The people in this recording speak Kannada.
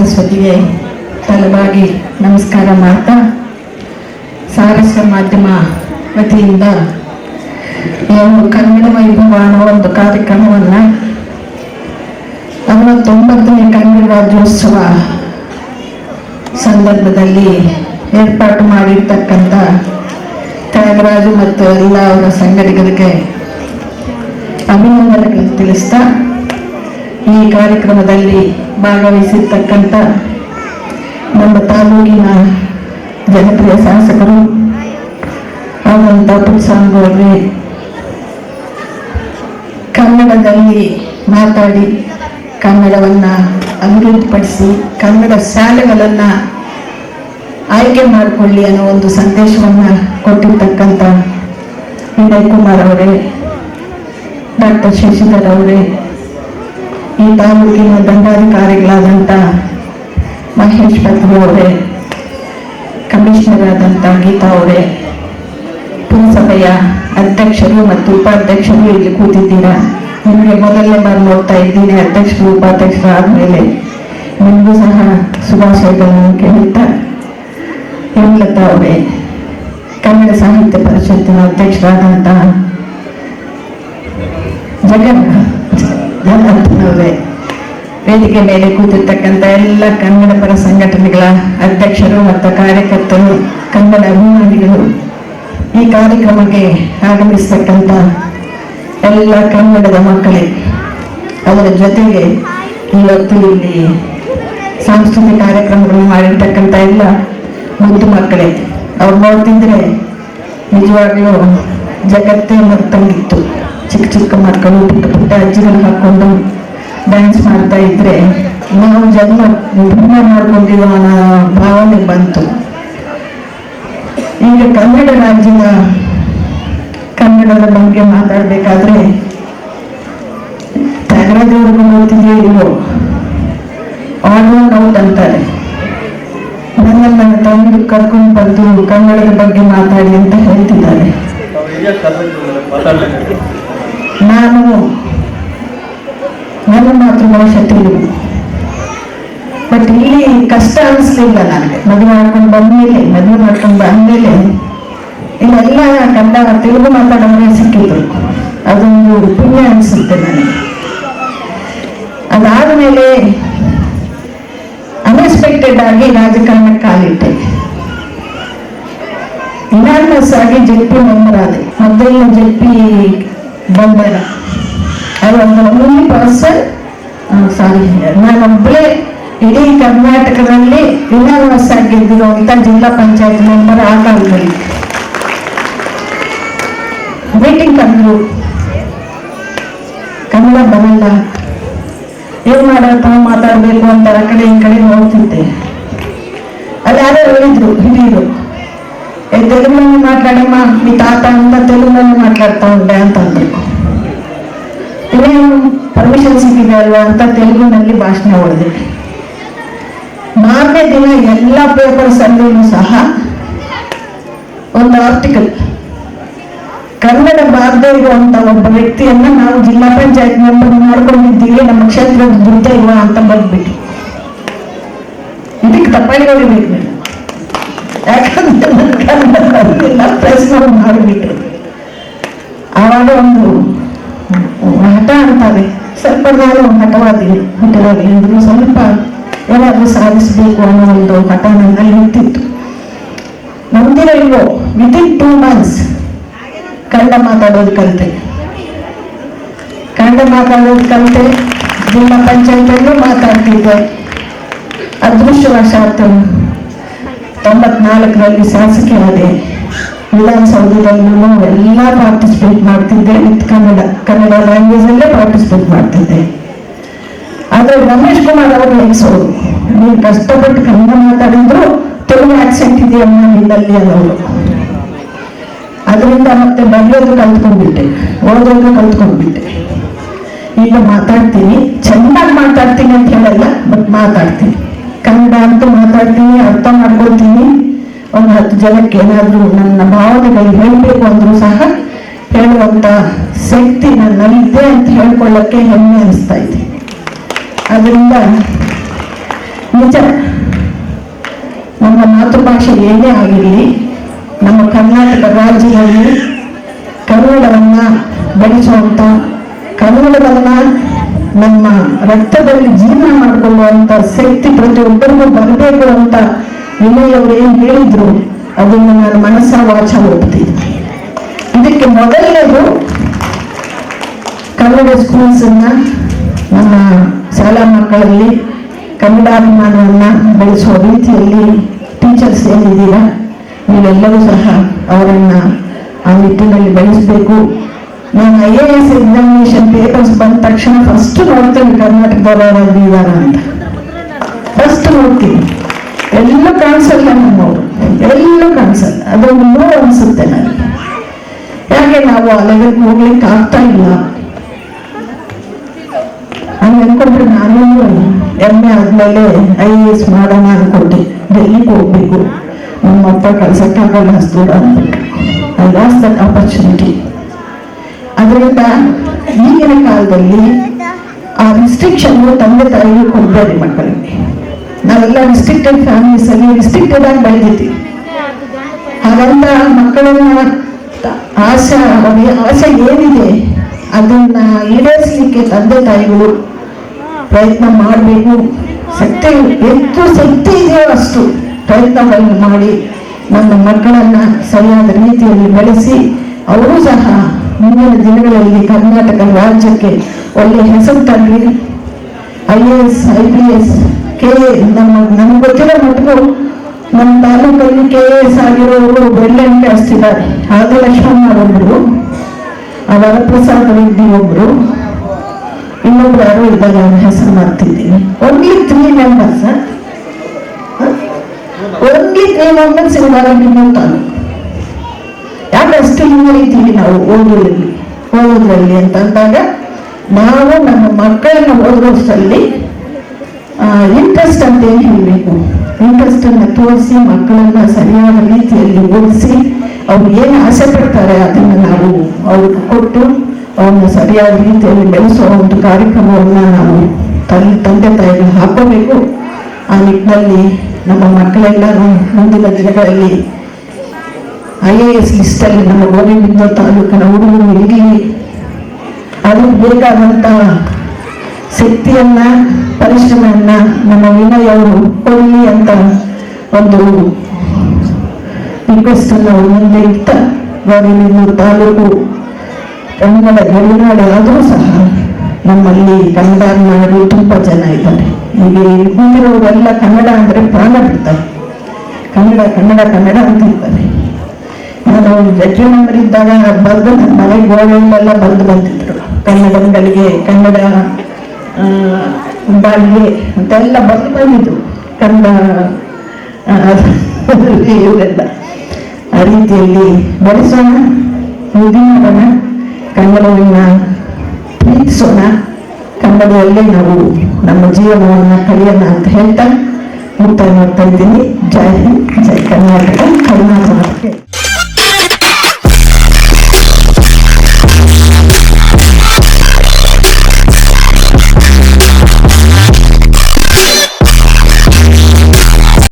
ಸರಸ್ವತಿಗೆ ತಲೆಬಾಗಿ ನಮಸ್ಕಾರ ಮಾಡ್ತಾ, ಸಾರಸ್ಯ ಮಾಧ್ಯಮ ವತಿಯಿಂದ ಕನ್ನಡ ವೈಭವ ಅನ್ನೋ ಒಂದು ಕಾರ್ಯಕ್ರಮವನ್ನು 69ನೇ ಕನ್ನಡ ರಾಜ್ಯೋತ್ಸವ ಸಂದರ್ಭದಲ್ಲಿ ಏರ್ಪಾಟು ಮಾಡಿರ್ತಕ್ಕಂಥ ತ್ಯಾಗರಾಜು ಮತ್ತು ಎಲ್ಲ ಅವರ ಸಂಘಟಕರಿಗೆ ಅಭಿನಂದನೆಗಳನ್ನು ತಿಳಿಸ್ತಾ, ಈ ಕಾರ್ಯಕ್ರಮದಲ್ಲಿ ಭಾಗವಹಿಸಿರ್ತಕ್ಕಂಥ ನಮ್ಮ ತಾಲೂಕಿನ ಜನಪ್ರಿಯ ಶಾಸಕರು ಆದಂಥ ಪುಟ್ಸ್ವಾಮಿಗೌಡ್ರೆ, ಕನ್ನಡದಲ್ಲಿ ಮಾತಾಡಿ ಕನ್ನಡವನ್ನು ಅಭಿವೃದ್ಧಿಪಡಿಸಿ ಕನ್ನಡ ಶಾಲೆಗಳನ್ನು ಆಯ್ಕೆ ಮಾಡಿಕೊಳ್ಳಿ ಅನ್ನೋ ಒಂದು ಸಂದೇಶವನ್ನು ಕೊಟ್ಟಿರ್ತಕ್ಕಂಥ ವಿನಯ್ ಕುಮಾರ್ ಅವರೇ, ಡಾಕ್ಟರ್ ಶಶಿಧರ್ ಅವರೇ, ಈ ತಾಲೂಕಿನ ದಂಡಾಧಿಕಾರಿಗಳಾದಂಥ ಮಹೇಶ್ ಪತ್ರಿ ಅವರೇ, ಕಮಿಷನರ್ ಆದಂಥ ಗೀತಾ ಅವರೇ, ಪುರಸಭೆಯ ಅಧ್ಯಕ್ಷರು ಮತ್ತು ಉಪಾಧ್ಯಕ್ಷರು ಇಲ್ಲಿ ಕೂತಿದ್ದೀರಾ. ನಿಮಗೆ ಮೊದಲನೇ ಬಾರಿ ನೋಡ್ತಾ ಇದ್ದೀನಿ. ಅಧ್ಯಕ್ಷರು ಉಪಾಧ್ಯಕ್ಷರು ಆದಮೇಲೆ ನಿಮಗೂ ಸಹ ಶುಭಾಶಯಗಳನ್ನು ಕೇಳುತ್ತಾ, ಹೇಮಲತಾ ಅವರೇ, ಕನ್ನಡ ಸಾಹಿತ್ಯ ಪರಿಷತ್ತಿನ ಅಧ್ಯಕ್ಷರಾದಂತಹ ಜಗನ್ನಥನವರೇ, ವೇದಿಕೆ ಮೇಲೆ ಕೂತಿರ್ತಕ್ಕಂಥ ಎಲ್ಲ ಕನ್ನಡ ಪರ ಸಂಘಟನೆಗಳ ಅಧ್ಯಕ್ಷರು ಮತ್ತು ಕಾರ್ಯಕರ್ತರು, ಕನ್ನಡ ಅಭಿಮಾನಿಗಳು, ಈ ಕಾರ್ಯಕ್ರಮಕ್ಕೆ ಆಗಮಿಸತಕ್ಕಂಥ ಎಲ್ಲ ಕನ್ನಡದ ಮಕ್ಕಳೇ, ಅದರ ಜೊತೆಗೆ ಇವತ್ತು ಇಲ್ಲಿ ಸಾಂಸ್ಕೃತಿಕ ಕಾರ್ಯಕ್ರಮಗಳನ್ನು ಮಾಡಿರ್ತಕ್ಕಂಥ ಎಲ್ಲ ಮುದ್ದು ಮಕ್ಕಳೇ, ಅವ್ರು ನೋಡ್ತಿದ್ರೆ ನಿಜವಾಗ್ಲೂ ಜಗತ್ತೇ ಮರ್ತಂಗಿತ್ತು. ಚಿಕ್ಕ ಚಿಕ್ಕ ಮಕ್ಕಳು ಪುಟ್ಟ ಪುಟ್ಟ ಅಜ್ಜಿಗಳು ಹಾಕೊಂಡು ಡ್ಯಾನ್ಸ್ ಮಾಡ್ತಾ ಇದ್ರೆ ನಾವು ಜನ್ಮ ವಿಭಿನ್ನ ಮಾಡ್ಕೊಂಡಿರೋ ಅನ್ನೋ ಭಾವನೆ ಬಂತು. ಈಗ ಕನ್ನಡ ರಾಜ್ಯದ ಕನ್ನಡದ ಬಗ್ಗೆ ಮಾತಾಡಬೇಕಾದ್ರೆ ತ್ಯಾಗರಾಜವ್ರಿಗೂ ನೋಡ್ತಿದೆಯೋ ಇಲ್ಲೋ, ಆಲ್ ಔಟ್ ಅಂತಾರೆ. ನನ್ನ ತಂದು ಕರ್ಕೊಂಡು ಬಂದು ಕನ್ನಡದ ಬಗ್ಗೆ ಮಾತಾಡಿ ಅಂತ ಹೇಳ್ತಿದ್ದಾರೆ. ನನ್ನ ಮಾತೃಭಾಷೆ ತೆಲುಗು, ಬಟ್ ಇಲ್ಲಿ ಕಷ್ಟ ಅನಿಸ್ಲಿಲ್ಲ ನನಗೆ. ಮದುವೆ ಮಾಡ್ಕೊಂಡು ಬಂದ್ಮೇಲೆ ಇಲ್ಲೆಲ್ಲ ಕನ್ನಡ ತೆಲುಗು ಮಾತಾಡೋದೇ ಸಿಕ್ಕಿದ್ರು. ಅದೊಂದು ಪುಣ್ಯ ಅನಿಸುತ್ತೆ ನನಗೆ. ಅದಾದ್ಮೇಲೆ ಅನ್ಎಕ್ಸ್ಪೆಕ್ಟೆಡ್ ಆಗಿ ರಾಜಕಾರಣಕ್ಕೆ ಕಾಲಿಟ್ಟೆ. ಇನಾರ್ಮಸ್ ಆಗಿ ಜೆಪಿ ಮೆಂಬರ್ ಆದೆ. ಮೊದಲ ಜೆಪಿ ಬಂದರ ಓನ್ಲಿ ಪರ್ಸನ್, ನಾನೊಬ್ಬಳೇ ಇಡೀ ಕರ್ನಾಟಕದಲ್ಲಿ ಇನಾರ್ಮಸ್ ಆಗಿದ್ದಿರುವಂತ ಜಿಲ್ಲಾ ಪಂಚಾಯತ್ ಮೆಂಬರ್ ಆ ಕಾಲದಲ್ಲಿ. ಮೀಟಿಂಗ್ ಕರೆದ್ರು, ಕನ್ನಡ ಬರಲ್ಲ, ಏನ್ ಮಾಡತ್ತ ಮಾತಾಡ್ಬೇಕು ಅಂತ ಆ ಕಡೆ ಈ ಕಡೆ ನೋಡ್ತಿದ್ದೆ. ಅಲ್ಲಿ ಯಾರೋ ಹೇಳಿದ್ರು ಹಿರಿಯರು, ತೆಲುಗಿನಲ್ಲಿ ಮಾತಾಡಮ್ಮ, ಈ ತಾತ ಅಂತ ತೆಲುಗಿನಲ್ಲಿ ಮಾತಾಡ್ತಾ ಉಂಟೆ ಅಂತಂದ್ರು. ಇನ್ನೇನು ಪರ್ಮಿಷನ್ ಸಿಕ್ಕಿದೆ ಅಲ್ವಾ ಅಂತ ತೆಲುಗಿನಲ್ಲಿ ಭಾಷಣ ಹೊಡೆದೆ. ಮಾರನೇ ದಿನ ಎಲ್ಲ ಪೇಪರ್ಸ್ ಅಲ್ಲಿಯೂ ಸಹ ಒಂದು ಆರ್ಟಿಕಲ್, ಕನ್ನಡ ಬಾರದೇ ಇರುವಂತ ಒಬ್ಬ ವ್ಯಕ್ತಿಯನ್ನ ನಾವು ಜಿಲ್ಲಾ ಪಂಚಾಯತ್ ಮೆಂಬರ್ ಮಾಡ್ಕೊಂಡಿದ್ದೀವಿ, ನಮ್ಮ ಕ್ಷೇತ್ರದ ದುಡ್ಡ ಇರುವ ಅಂತ ಬಂದ್ಬಿಟ್ಟು. ಇದಕ್ಕೆ ತಪ್ಪಾಗಿ ಹೊಡಿಬೇಕು ನೀವು, ಯಾಕಂದ್ರೆ ಕನ್ನಡ ಪ್ರಶ್ನೆ ಮಾಡಿಬಿಟ್ರು. ಆವಾಗ ಒಂದು ಹಠ ಅಂತಾರೆ, ಸ್ವಲ್ಪ ನಾನು ಹಠವಾದಿ ಅಂದ್ರು, ಸ್ವಲ್ಪ ಏನಾದ್ರೂ ಸಾಧಿಸಬೇಕು ಅನ್ನೋ ಒಂದು ಹಠ ನನ್ನಲ್ಲಿ ನಿಂತಿತ್ತು. ನಂದಿರ ಇಲ್ವೋ ವಿತಿನ್ 2 months ಕನ್ನಡ ಮಾತಾಡೋದು ಕಲಿತೆ. ಜಿಲ್ಲಾ ಪಂಚಾಯತಲ್ಲೂ ಮಾತಾಡ್ತಿದ್ದೆ. ಅದೃಷ್ಟವಶಾತ್ 94ರಲ್ಲಿ ಶಾಸಕಿ ಆದೆ. ವಿಧಾನಸೌಧದಲ್ಲೂ ಎಲ್ಲ ಪಾರ್ಟಿಸಿಪೇಟ್ ಮಾಡ್ತಿದ್ದೆ. ವಿತ್ ಕನ್ನಡ ಲ್ಯಾಂಗ್ವೇಜ್ ಅಲ್ಲೇ ಪಾರ್ಟಿಸಿಪೇಟ್ ಮಾಡ್ತಿದ್ದೆ. ಆದ್ರೆ ರಮೇಶ್ ಕುಮಾರ್ ಅವರು ಹೇಳಿಸೋರು, ನೀವು ಕಷ್ಟಪಟ್ಟು ಕನ್ನಡ ಮಾತಾಡಿದ್ರು ತೆಲುಗು ಆಕ್ಸೆಂಟ್ ಇದೆಯಮ್ಮ ನಿನ್ನಲ್ಲಿ ಅನ್ನೋರು. ಅದರಿಂದ ಮತ್ತೆ ಬರೆಯೋದು ಕಲ್ತ್ಕೊಂಡ್ಬಿಟ್ಟೆ, ಓದೋದು ಕಲ್ತ್ಕೊಂಡ್ಬಿಟ್ಟೆ. ಈಗ ಮಾತಾಡ್ತೀನಿ, ಚೆನ್ನಾಗಿ ಮಾತಾಡ್ತೀನಿ ಅಂತ ಹೇಳಲ್ಲ, ಬಟ್ ಮಾತಾಡ್ತೀನಿ. ಕನ್ನಡ ಅಂತೂ ಮಾತಾಡ್ತೀನಿ, ಅರ್ಥ ಮಾಡ್ಕೊಳ್ತೀನಿ. ಒಂದು 10 ಜನಕ್ಕೆ ಏನಾದರೂ ನನ್ನ ಭಾವನೆಗಳು ಹೇಳಬೇಕು ಅಂದ್ರೂ ಸಹ ಹೇಳುವಂತ ಶಕ್ತಿ ನನ್ನಲ್ಲಿದೆ ಅಂತ ಹೇಳ್ಕೊಳ್ಳಕ್ಕೆ ಹೆಮ್ಮೆ ಅನಿಸ್ತಾ ಇದೆ. ಅದರಿಂದ ನಿಜ, ನಮ್ಮ ಮಾತೃಭಾಷೆ ಏನೇ ಆಗಿರಲಿ, ನಮ್ಮ ಕರ್ನಾಟಕ ರಾಜ್ಯದಲ್ಲಿ ಕನ್ನಡವನ್ನ ಬೆಳೆಸುವಂತ, ಕನ್ನಡವನ್ನ ನಮ್ಮ ರಕ್ತದಲ್ಲಿ ಜೀವನ ಮಾಡಿಕೊಳ್ಳುವಂತ ಶಕ್ತಿ ಪ್ರತಿಯೊಬ್ಬರಿಗೂ ಬರಬೇಕು ಅಂತ ವಿನಯ್ ಅವರು ಏನ್ ಹೇಳಿದ್ರು ಅದನ್ನು ನಾನು ಮನಸ್ಸ ವಾಚ ಹೋಗ್ತೀನಿ. ಇದಕ್ಕೆ ಮೊದಲನೇದು ಕನ್ನಡ ಸ್ಕೂಲ್ಸ್ ಅನ್ನ, ನಮ್ಮ ಶಾಲಾ ಮಕ್ಕಳಲ್ಲಿ ಕನ್ನಡಾಭಿಮಾನವನ್ನ ಬೆಳೆಸುವ ರೀತಿಯಲ್ಲಿ ಟೀಚರ್ಸ್ ಏನಿದ್ದೀರಾ ನೀವೆಲ್ಲರೂ ಸಹ ಅವರನ್ನ ಆ ನಿಟ್ಟಿನಲ್ಲಿ ಬೆಳೆಸಬೇಕು. ನಾನು IAS ಎಕ್ಸಾಮಿನೇಷನ್ ಪೇಪರ್ಸ್ ಬಂದ ತಕ್ಷಣ ಫಸ್ಟ್ ನೋಡ್ತೇನೆ ಕರ್ನಾಟಕದವರಾದ್ರೂ ಇದಾರ ಅಂತ, ಫಸ್ಟ್ ನೋಡ್ತೀನಿ. ಎಲ್ಲೂ ಕಾಣಿಸಲ್ಲ ನಮ್ಮವರು, ಎಲ್ಲೂ ಕಾಣಿಸಲ್ಲ. ಅದೊಂದು ನೋವು ಅನಿಸುತ್ತೆ ನನಗೆ. ಯಾಕೆ ನಾವು ಆ ಲೆವೆಲ್ಗೆ ಹೋಗ್ಲಿಕ್ಕೆ ಆಗ್ತಾ ಇಲ್ಲ ಹಂಗೆ ಅನ್ಕೊಂಡ್ರೆ, ನಾನು MA ಆದ್ಮೇಲೆ IAS ಮಾಡೋಣ ಅನ್ಕೊಂಡೆ. ಡೆಲ್ಲಿಗೆ ಹೋಗ್ಬೇಕು, ನಮ್ಮ ಅಪ್ಪ ಕಳ್ಸಕ್ಕಾಗಲ್ಲ ದೂರ ಅಂದ್ಬಿಟ್ಟು. I lost that opportunity. ಅದರಿಂದ ಈಗಿನ ಕಾಲದಲ್ಲಿ ಆ ರಿಸ್ಟ್ರಿಕ್ಷನ್ ತಂದೆ ತಾಯಿಗೆ ಕೊಡ್ಬೇಡಿ ಮಕ್ಕಳಿಗೆ. ನಾವೆಲ್ಲ ರಿಸ್ಟ್ರಿಕ್ಟೆಡ್ ಫ್ಯಾಮಿಲೀಸ್ ಅಲ್ಲಿ ರಿಸ್ಟ್ರಿಕ್ಟೆಡ್ ಆಗಿ ಬೆಳೆದಿದ್ದೀವಿ. ಹಾಗಂತ ಮಕ್ಕಳನ್ನ ಆಸೆ ಏನಿದೆ ಅದನ್ನ ಈಡೇರಿಸಲಿಕ್ಕೆ ತಂದೆ ತಾಯಿಗಳು ಪ್ರಯತ್ನ ಮಾಡಬೇಕು. ಎಷ್ಟು ಶಕ್ತಿ ಇದೆಯೋ ಅಷ್ಟು ಪ್ರಯತ್ನಗಳನ್ನು ಮಾಡಿ ನಮ್ಮ ಮಕ್ಕಳನ್ನ ಸರಿಯಾದ ರೀತಿಯಲ್ಲಿ ಬೆಳೆಸಿ ಅವರು ಸಹ ಮುಂದಿನ ದಿನಗಳಲ್ಲಿ ಕರ್ನಾಟಕ ರಾಜ್ಯಕ್ಕೆ ಒಳ್ಳೆಯ ಹೆಸರು ತರಲಿ. IAS, IPS, KA ನಮ್ಗೆ ಗೊತ್ತಿರೋ ಮಟ್ಟಿಗೂ ನಮ್ಮ ತಾಲೂಕಲ್ಲಿ KAS ಆಗಿರೋರು ಬ್ರಿಲಿಯಂಟ್ ಜಾಸ್ತಿದ್ದಾರೆ. ಆದ ಲಕ್ಷ್ಮಣ ಒಬ್ರು, ವರಪ್ರಸಾದ್ ರೆಡ್ಡಿ ಒಬ್ರು, ಇನ್ನೊಬ್ರು ಯಾರು ಇದ್ದಾರೆ, ಅವ್ರ ಹೆಸರು ಮಾಡ್ತಿದ್ದೀನಿ. ಓನ್ಲಿ 3 ಮೆಂಬರ್ಸ್ ಇನ್ ಬಾಲಕಿನ್ನೂರು ತಾಲೂಕು. ಯಾಕೆ ಅಷ್ಟು ಹಿಂದಿದ್ದೀವಿ ನಾವು ಓದೋದ್ರಲ್ಲಿ ಅಂತಂದಾಗ, ನಾವು ನಮ್ಮ ಮಕ್ಕಳನ್ನ ಓದೋಷ್ಟರಲ್ಲಿ ಇಂಟ್ರೆಸ್ಟ್ ಅಂತ ಏನು ಹೇಳಬೇಕು, ಇಂಟ್ರೆಸ್ಟ್ ಅನ್ನ ತೋರಿಸಿ ಮಕ್ಕಳನ್ನ ಸರಿಯಾದ ರೀತಿಯಲ್ಲಿ ಓದಿಸಿ ಅವ್ರು ಏನು ಆಸೆ ಪಡ್ತಾರೆ ಅದನ್ನು ನಾವು ಅವ್ರಿಗೆ ಕೊಟ್ಟು ಅವ್ರನ್ನ ಸರಿಯಾದ ರೀತಿಯಲ್ಲಿ ಬೆಳೆಸುವ ಒಂದು ಕಾರ್ಯಕ್ರಮವನ್ನ ನಾವು ತಂದೆ ತಾಯಿಗಳು ಹಾಕೋಬೇಕು. ಆ ನಿಟ್ಟಿನಲ್ಲಿ ನಮ್ಮ ಮಕ್ಕಳೆಲ್ಲರೂ ಮುಂದಿನ ದಿನಗಳಲ್ಲಿ IAS ಲಿಸ್ಟಲ್ಲಿ ನಮ್ಮ ಗೋವಿಂದ ತಾಲೂಕಿನ ಹುಡುಗರು ಇರಲಿ. ಅದಕ್ಕೆ ಬೇಕಾದಂತ ಶಕ್ತಿಯನ್ನ, ಪರಿಶ್ರಮವನ್ನ ನಮ್ಮ ವಿನಯ್ ಅವರು ಕೊಡಲಿ ಅಂತ ಒಂದು ರಿಕ್ವೆಸ್ಟ್ ಅನ್ನು ಮುಂದೆ ಇಟ್ಟ, ಗೋವಿಂದ ತಾಲೂಕು ಕನ್ನಡ ಗಡಿನಾಡು ಆದರೂ ಸಹ ನಮ್ಮಲ್ಲಿ ಕನ್ನಡಾಭಿಮಾನಿಗಳು ತುಂಬಾ ಜನ ಇದ್ದಾರೆ. ಈಗ ಮುಂದಿರೋರೆಲ್ಲ ಕನ್ನಡ ಅಂದ್ರೆ ಪ್ರಾಣ ಬಿಡ್ತಾರೆ, ಕನ್ನಡ ಕನ್ನಡ ಕನ್ನಡ ಅಂತಿರ್ತಾರೆ. ನಾನು ವೆಟ್ರಿ ನಂಬರ್ ಇದ್ದಾಗ ಬರೆದು ನನ್ನ ಮನೆ ಗೋಡೆಯಲ್ಲೆಲ್ಲ ಬರೆದು ಬಂದಿದ್ರು, ಕನ್ನಡಗಳಿಗೆ, ಕನ್ನಡ ಬಾಳಿಗೆ ಅಂತೆಲ್ಲ ಬರೆದು ಬಂದಿದ್ರು. ಕನ್ನಡ ಇವರೆಲ್ಲ ಆ ರೀತಿಯಲ್ಲಿ ಬೆಳೆಸೋಣ, ಇದು ಮಾಡೋಣ, ಕನ್ನಡವನ್ನ ಪ್ರೀತಿಸೋಣ, ಕನ್ನಡದಲ್ಲೇ ನಾವು ನಮ್ಮ ಜೀವನವನ್ನು ಕಳೆಯೋಣ ಅಂತ ಹೇಳ್ತಾ ಮುಕ್ತಾಯ ಮಾಡ್ತಾ ಇದ್ದೀನಿ. ಜೈ ಹಿಂದ್, ಜೈ ಕರ್ನಾಟಕ.